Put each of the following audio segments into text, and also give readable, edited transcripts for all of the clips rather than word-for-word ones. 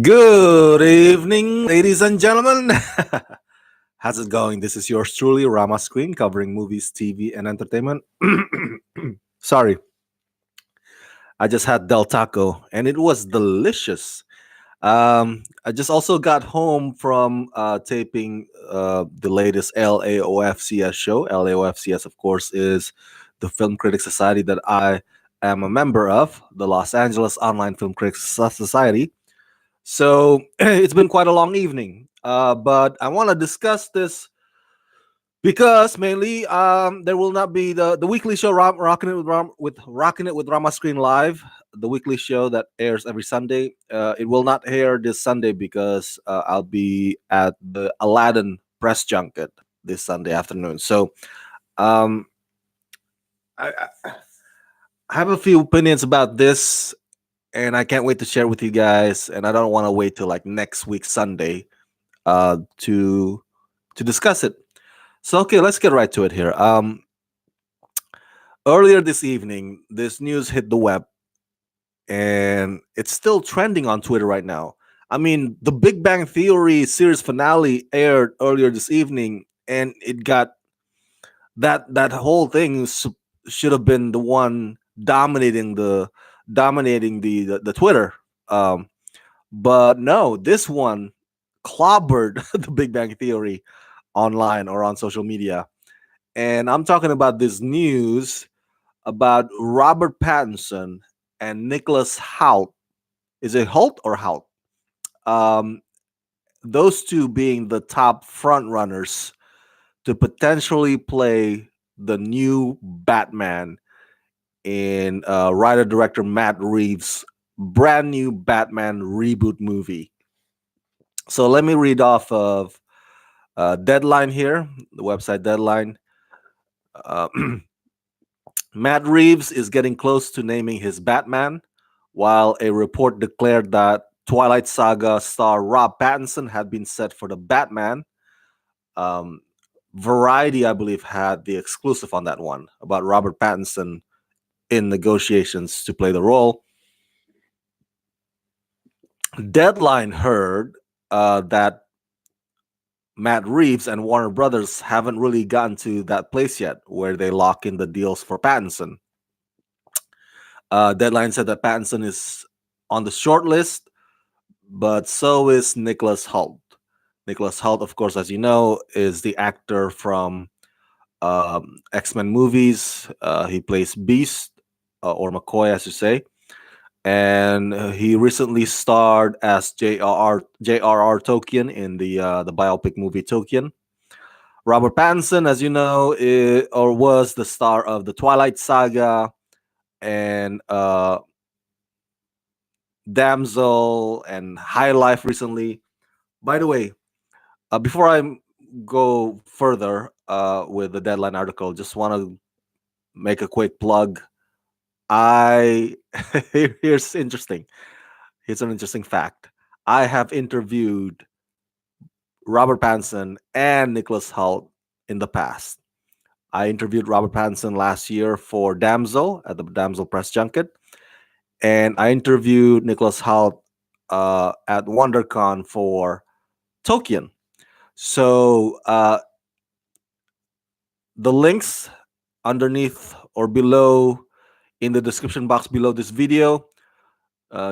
Good evening, ladies and gentlemen. How's it going? This is yours truly, Rama Screen, covering movies, TV, and entertainment. Sorry, I just had Del Taco, and it was delicious. I just also got home from taping the latest LAOFCS show. LAOFCS, of course, is the Film Critics Society that I am a member of, the Los Angeles Online Film Critics Society. So it's been quite a long evening, but I want to discuss this because mainly there will not be the weekly show rocking it with rocking it with Rama Screen Live, the weekly show that airs every Sunday. It will not air this Sunday because I'll be at the Aladdin press junket this Sunday afternoon. So um, I have a few opinions about this, and I can't wait to share with you guys. And I don't want to wait till like next week Sunday uh, to to discuss it. So okay, let's get right to it here. Earlier this evening, this news hit the web, and it's still trending on Twitter right now. I mean, the Big Bang Theory series finale aired earlier this evening, and it got that whole thing should have been the one dominating the Twitter. Um, but no, this one clobbered the Big Bang Theory online or on social media. And I'm talking about this news about Robert Pattinson and Nicholas Hoult. Is it Hoult or Hoult? Um, those two being the top front runners to potentially play the new Batman in writer director Matt Reeves' brand new Batman reboot movie. So let me read off of Deadline here, the website Deadline. Uh, Matt Reeves is getting close to naming his Batman, while a report declared that Twilight Saga star Rob Pattinson had been set for the Batman. Um, Variety, I believe, had the exclusive on that one about Robert Pattinson in negotiations to play the role. Deadline heard that Matt Reeves and Warner Brothers haven't really gotten to that place yet where they lock in the deals for Pattinson. Deadline said that Pattinson is on the short list, but so is Nicholas Hoult. Nicholas Hoult, of course, as you know, is the actor from X-Men movies. He plays Beast, or McCoy, as you say. And he recently starred as J.R.R. Tolkien in the biopic movie Tolkien. Robert Pattinson, as you know, was the star of the Twilight Saga and Damsel and High Life recently. By the way, before I go further with the Deadline article, just want to make a quick plug. I here's interesting. Here's an interesting fact. I have interviewed Robert Pattinson and Nicholas Hoult in the past. I interviewed Robert Pattinson last year for Damsel at the Damsel press junket, and I interviewed Nicholas Hoult at WonderCon for Tolkien. So the links underneath or below in the description box below this video,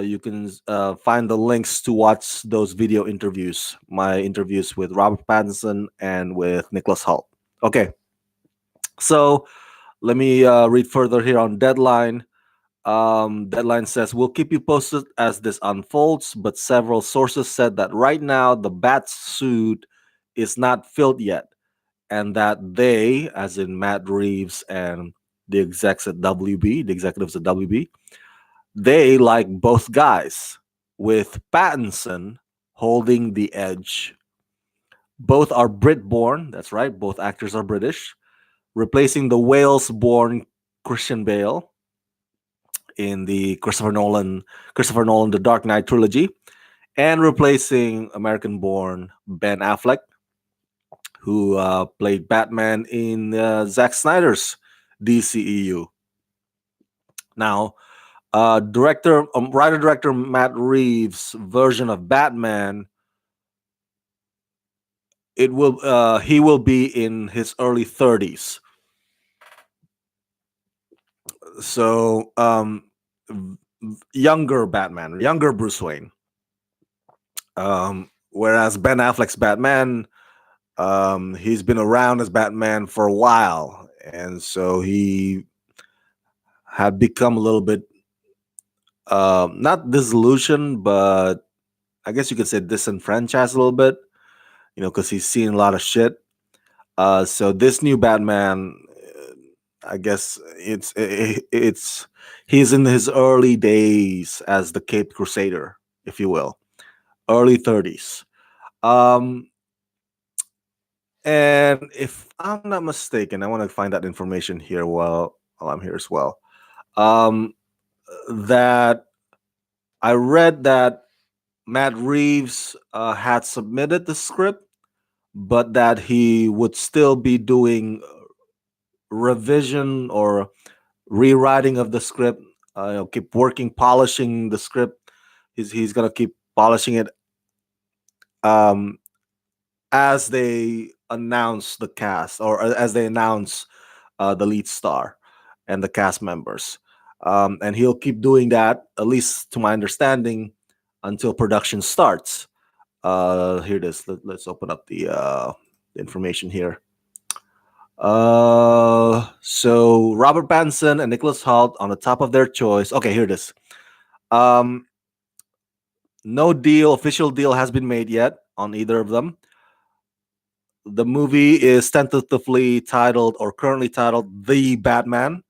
you can find the links to watch those video interviews, my interviews with Robert Pattinson and with Nicholas Hoult. Okay, so let me read further here on Deadline. Deadline says, we'll keep you posted as this unfolds, but several sources said that right now the bat suit is not filled yet, and that they, as in Matt Reeves and the execs at WB, the executives at WB, they like both guys, with Pattinson holding the edge. Both are Brit born, that's right, both actors are British, replacing the Wales born Christian Bale in the Christopher Nolan The Dark Knight trilogy, and replacing American born Ben Affleck, who played Batman in Zack Snyder's DCEU. Now, Writer director Matt Reeves' version of Batman, he will be in his early 30s. So younger Batman, younger Bruce Wayne. Whereas Ben Affleck's Batman, he's been around as Batman for a while, and so he had become a little bit not disillusioned, but I guess you could say disenfranchised a little bit, because he's seen a lot of shit. So this new Batman, I guess it's he's in his early days as the Caped Crusader, if you will, early 30s. Um, and if I'm not mistaken, I want to find that information here while I'm here as well. Um, that I read that Matt Reeves had submitted the script, but that he would still be doing revision or rewriting of the script. Keep working, polishing the script. He's gonna keep polishing it um, as they announce the cast or as they announce the lead star and the cast members. And he'll keep doing that, at least to my understanding, until production starts. Here it is. Let's open up the information here. So Robert Pattinson and Nicholas Hoult on the top of their choice. Okay, here it is. Um, no official deal has been made yet on either of them. The movie is tentatively titled or currently titled The Batman,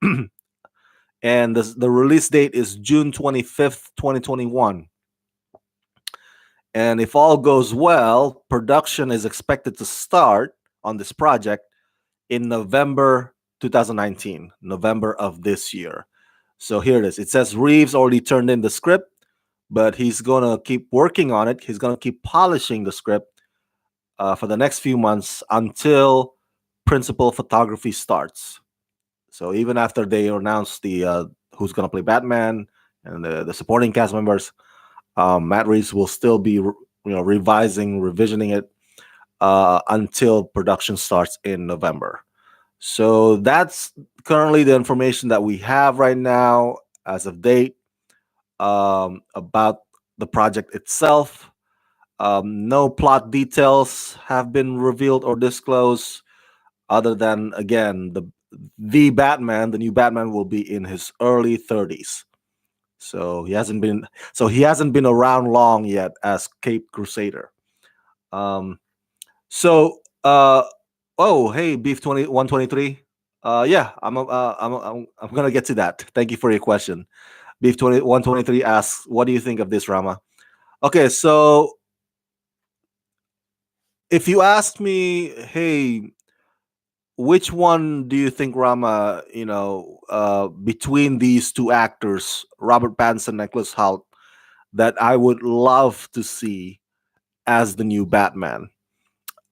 and the release date is June 25th, 2021. And if all goes well, production is expected to start on this project in November 2019, November of this year. So here it is. It says Reeves already turned in the script, but he's going to keep working on it. He's going to keep polishing the script for the next few months until principal photography starts. So even after they announce who's going to play Batman and the supporting cast members, Matt Reeves will still be revising, revisioning it until production starts in November. So that's currently the information that we have right now as of date about the project itself. No plot details have been revealed or disclosed, other than again the Batman, the new Batman, will be in his early 30s. So he hasn't been around long yet as Cape Crusader. Um, so oh hey Beef 123. Yeah, I'm gonna get to that. Thank you for your question. Beef 123 asks, "What do you think of this, Rama?" Okay, so if you ask me, hey, which one do you think, Rama? Between these two actors, Robert Pattinson, Nicholas Hoult, that I would love to see as the new Batman.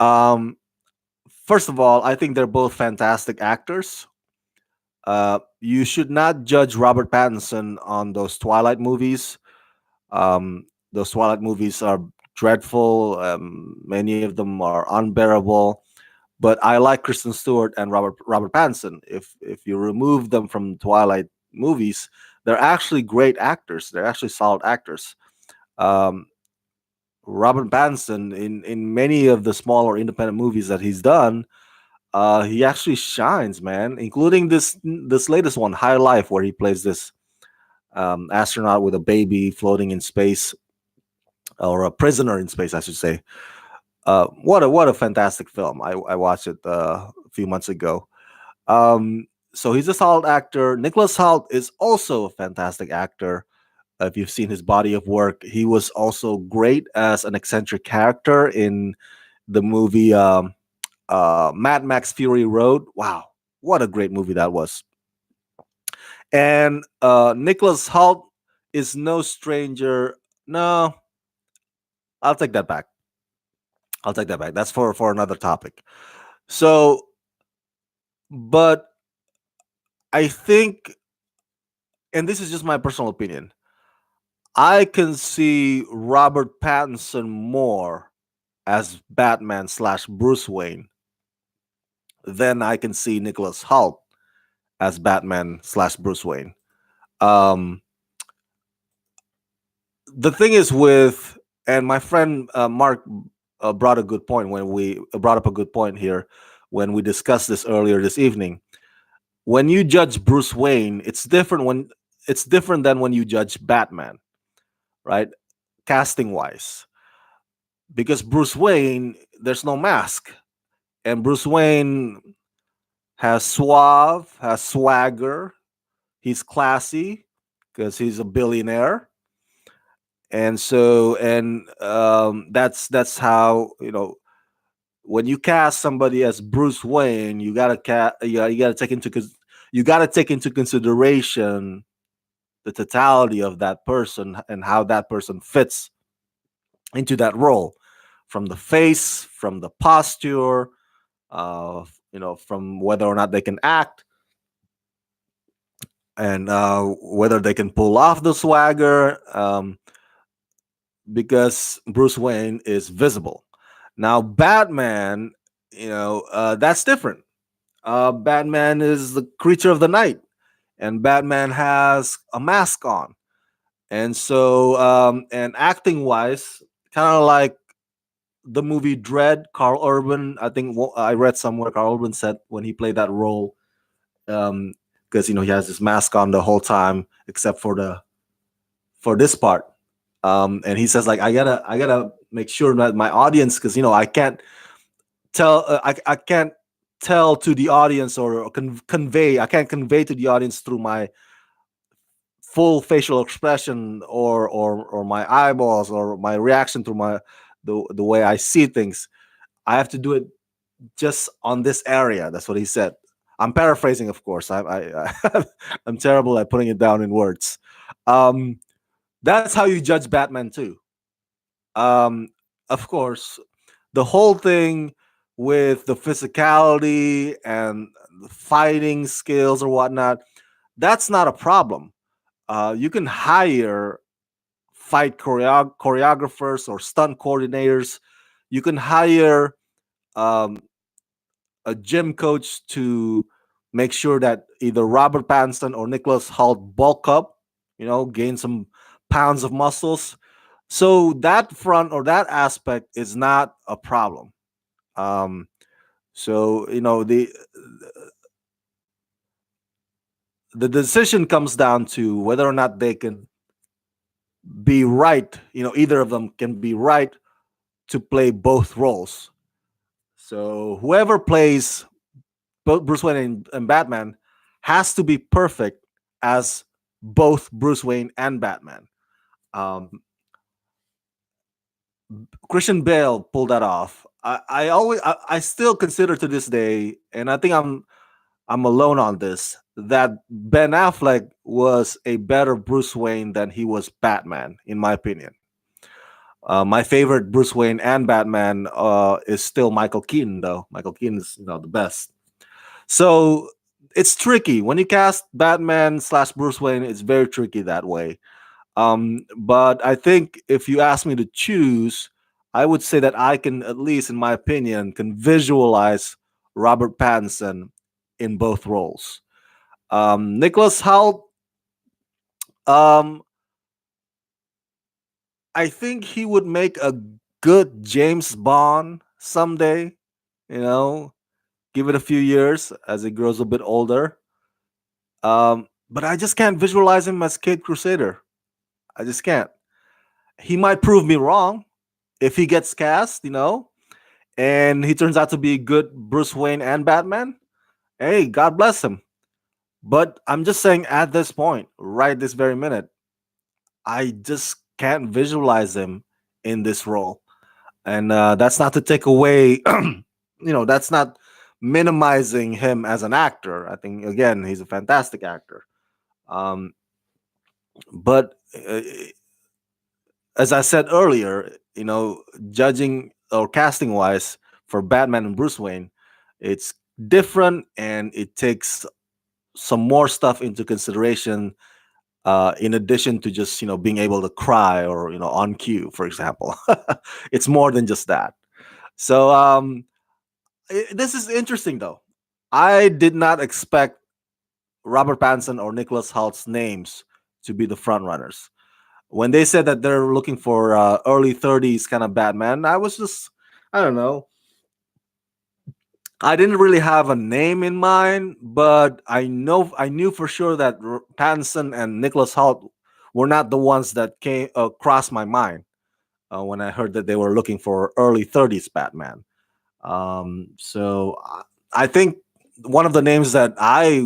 Um, First of all, I think they're both fantastic actors. You should not judge Robert Pattinson on those Twilight movies. Those Twilight movies are dreadful. Many of them are unbearable. But I like Kristen Stewart and Robert Pattinson. If you remove them from Twilight movies, they're actually great actors. They're actually solid actors. Um, Robert Pattinson in many of the smaller independent movies that he's done, he actually shines, man. Including this latest one, High Life, where he plays this astronaut with a baby floating in space, or a prisoner in space, I should say. What a fantastic film! I watched it a few months ago. So he's a solid actor. Nicholas Hoult is also a fantastic actor. If you've seen his body of work, he was also great as an eccentric character in the movie Mad Max Fury Road. Wow, what a great movie that was! And Nicholas Hoult is no stranger. No, I'll take that back. I'll take that back. That's for another topic. So, but I think and this is just my personal opinion, I can see Robert Pattinson more as Batman slash Bruce Wayne than I can see Nicholas Hoult as Batman slash Bruce Wayne. Um, the thing is with, and my friend Mark brought a good point when we brought up a good point here when we discussed this earlier this evening. When you judge Bruce Wayne, it's different than when you judge Batman, right? Casting wise, because Bruce Wayne, there's no mask, and Bruce Wayne has has swagger, he's classy because he's a billionaire, and so that's how when you cast somebody as Bruce Wayne, you gotta you gotta take into consideration the totality of that person and how that person fits into that role, from the face, from the posture, from whether or not they can act, and whether they can pull off the swagger. Because Bruce Wayne is visible. Now, Batman, that's different. Batman is the creature of the night, and Batman has a mask on. And so, and acting wise, kind of like the movie Dread, Carl Urban, I think I read somewhere Carl Urban said when he played that role, because he has this mask on the whole time except for this part. And he says like I gotta make sure that my audience, because I can't I can't tell to the audience or convey, I can't convey to the audience through my full facial expression or my eyeballs or my reaction to the way I see things. I have to do it just on this area. That's what he said. I'm paraphrasing, of course. I'm terrible at putting it down in words. um that's how you judge Batman too. um of course, the whole thing with the physicality and the fighting skills or whatnot, that's not a problem. You can hire choreographers or stunt coordinators. You can hire um, a gym coach to make sure that either Robert Pattinson or Nicholas Hoult bulk up, gain some pounds of muscles. So that front or that aspect is not a problem. Um, so the decision comes down to whether or not they can be right. Either of them can be right to play both roles. So whoever plays both Bruce Wayne and Batman has to be perfect as both Bruce Wayne and Batman. Um, Christian Bale pulled that off. I still consider to this day, and I think I'm alone on this, that Ben Affleck was a better Bruce Wayne than he was Batman, in my opinion. My favorite Bruce Wayne and Batman is still Michael Keaton, though. Michael Keaton is the best. So it's tricky when you cast Batman slash Bruce Wayne. It's very tricky that way. But I think if you ask me to choose, I would say that I can, at least in my opinion, can visualize Robert Pattinson in both roles. Nicholas Hoult, um, I think he would make a good James Bond someday. You know, give it a few years as he grows a bit older. But I just can't visualize him as Kid Crusader. I just can't. He might prove me wrong if he gets cast, and he turns out to be good Bruce Wayne and Batman. Hey, God bless him. But I'm just saying, at this point, right this very minute, I just can't visualize him in this role. And that's not to take away, that's not minimizing him as an actor. I think, again, he's a fantastic actor. Um, but as I said earlier, judging or casting wise for Batman and Bruce Wayne, it's different and it takes some more stuff into consideration in addition to just being able to cry or on cue, for example. It's more than just that. So this is interesting though. I did not expect Robert Pattinson or Nicholas Holt's names to be the front runners. When they said that they're looking for early 30s kind of Batman, I was just, I don't know, I didn't really have a name in mind, but I knew for sure that Pattinson and Nicholas Hoult were not the ones that came crossed my mind when I heard that they were looking for early 30s Batman. So I think one of the names that I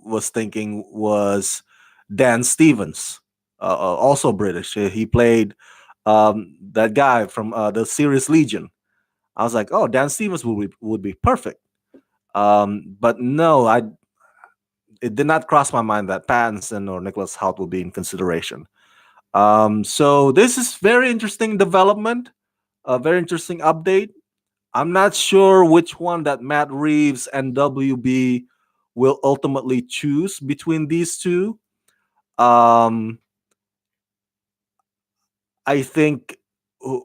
was thinking was Dan Stevens, also British. He played that guy from the series Legion. I was like, oh, Dan Stevens would be perfect. But no, it did not cross my mind that Pattinson or Nicholas Hoult would be in consideration. So this is very interesting development, a very interesting update. I'm not sure which one that Matt Reeves and WB will ultimately choose between these two. Um, I think wh-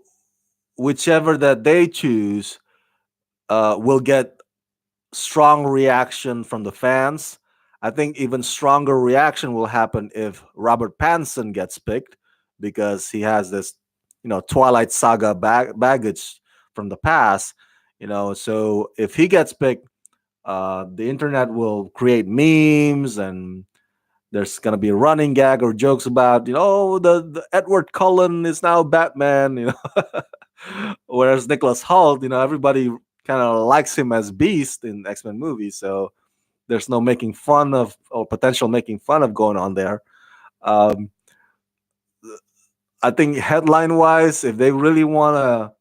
whichever that they choose will get strong reaction from the fans. I think even stronger reaction will happen if Robert Pattinson gets picked because he has this, Twilight Saga baggage from the past. So if he gets picked, the internet will create memes and there's gonna be a running gag or jokes about the Edward Cullen is now Batman. Whereas Nicholas Hoult, everybody kind of likes him as Beast in X-Men movies, so there's no making fun of or potential making fun of going on there. um, I think headline wise, if they really want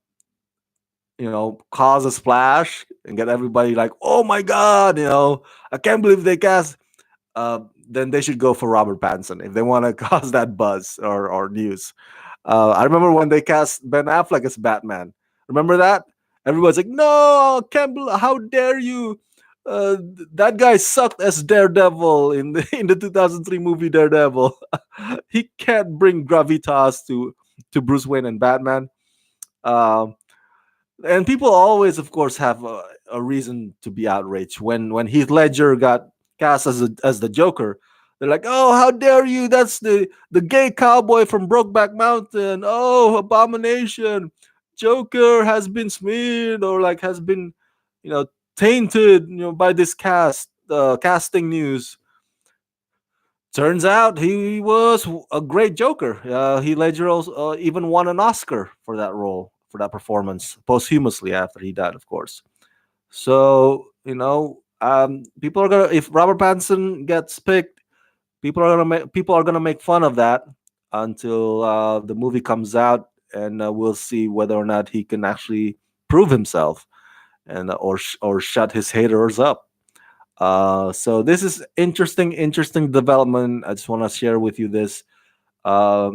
to cause a splash and get everybody like, oh my god, I can't believe they cast, then they should go for Robert Pattinson if they want to cause that buzz or news. I remember when they cast Ben Affleck as Batman. Remember that? Everybody's like, "No, can't believe! How dare you? That guy sucked as Daredevil in the in the 2003 movie Daredevil. He can't bring gravitas to Bruce Wayne and Batman." Um, and people always, of course, have a reason to be outraged when Heath Ledger got cast as the Joker. They're like, "Oh, how dare you? That's the gay cowboy from Brokeback Mountain. Oh, abomination! Joker has been smeared or like has been, you know, tainted, by this casting news." Turns out he was a great Joker. Heath Ledger also, even won an Oscar for that role, for that performance, posthumously after he died, of course. So people are gonna, if Robert Pattinson gets picked, people are gonna make fun of that until the movie comes out, and we'll see whether or not he can actually prove himself and or shut his haters up. So this is interesting development. I just want to share with you this uh,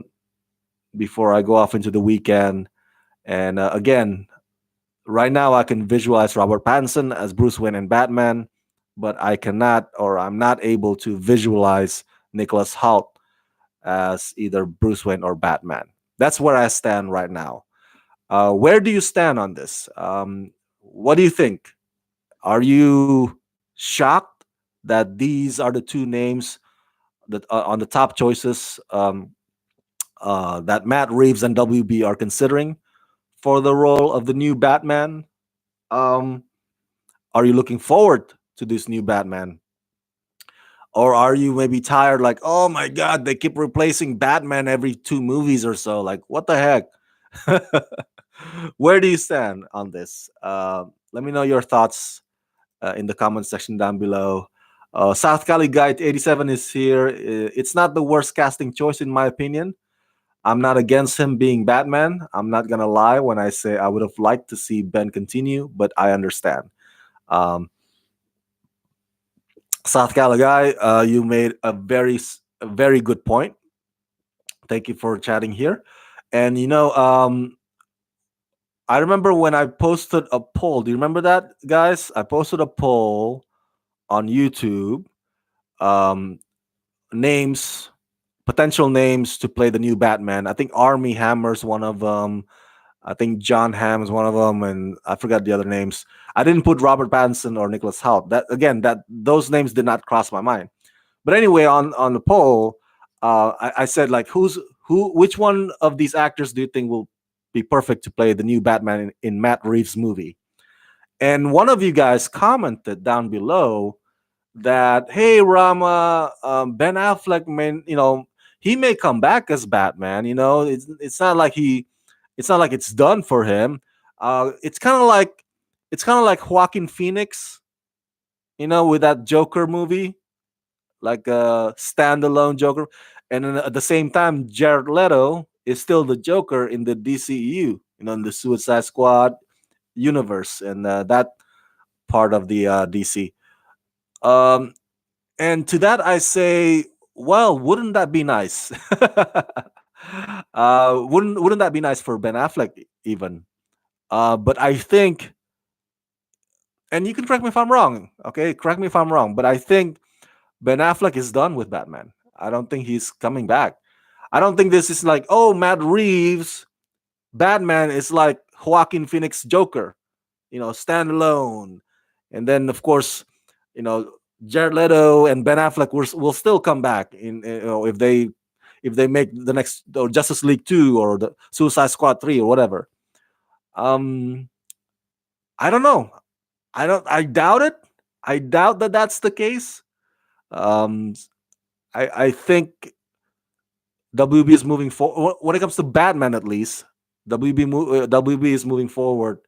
before I go off into the weekend. And again, right now I can visualize Robert Pattinson as Bruce Wayne and Batman, but I cannot, or I'm not able to visualize Nicholas Hoult as either Bruce Wayne or Batman. That's where I stand right now. Where do you stand on this? What do you think? Are you shocked that these are the two names that on the top choices that Matt Reeves and WB are considering for the role of the new Batman? Um, are you looking forward to this new Batman? Or are you maybe tired, like, oh my God, they keep replacing Batman every two movies or so? Like, what the heck? Where do you stand on this? Let me know your thoughts in the comment section down below. South Cali Guide 87 is here. It's not the worst casting choice, in my opinion. I'm not against him being Batman. I'm not going to lie when I say I would have liked to see Ben continue, but I understand. Um, South Cali Guy, you made a very good point. Thank you for chatting here. And I remember when I posted a poll. Do you remember that, guys? I posted a poll on YouTube. Um, names potential names to play the new Batman. I think Army Hammer's one of them. I think John Hamm is one of them, and I forgot the other names. I didn't put Robert Pattinson or Nicholas Hoult. That again, that those names did not cross my mind. But anyway, on the poll, I said like, which one of these actors do you think will be perfect to play the new Batman in Matt Reeves' movie? And one of you guys commented down below that, hey Rama, Ben Affleck, man, he may come back as Batman. It's not like it's done for him. It's kind of like Joaquin Phoenix, with that Joker movie, like a standalone Joker, and then at the same time, Jared Leto is still the Joker in the DCEU, in the Suicide Squad universe, and that part of the DC. Um, and to that, I say, well, wouldn't that be nice? Wouldn't that be nice for Ben Affleck even? But I think, and you can correct me if I'm wrong. Okay, correct me if I'm wrong. But I think Ben Affleck is done with Batman. I don't think he's coming back. I don't think this is like, oh, Matt Reeves Batman is like Joaquin Phoenix Joker, standalone. And then of course, you know, Jared Leto and Ben Affleck will still come back if they make the next or Justice League 2 or the Suicide Squad 3 or whatever. Um I don't know. I doubt it. I doubt that that's the case. Um I think WB is moving forward when it comes to Batman, at least. WB is moving forward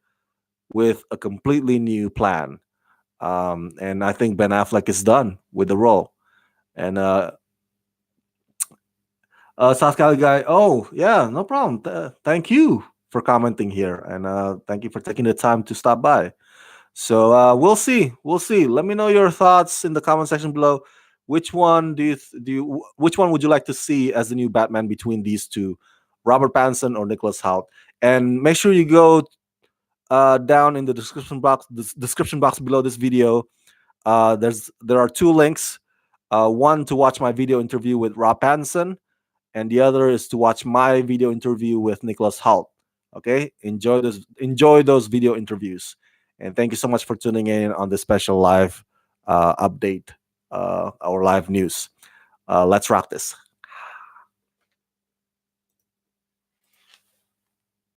with a completely new plan. And I think Ben Affleck is done with the role. And South Cali guy, oh yeah, no problem. Thank you for commenting here, and thank you for taking the time to stop by. So we'll see. We'll see. Let me know your thoughts in the comment section below. Which one would you like to see as the new Batman between these two, Robert Pattinson or Nicholas Hoult? And make sure you go down in the description box below this video. There are two links. One to watch my video interview with Rob Pattinson, and the other is to watch my video interview with Nicholas Hoult. Okay, enjoy those video interviews, and thank you so much for tuning in on this special live update, our live news. Let's rock this.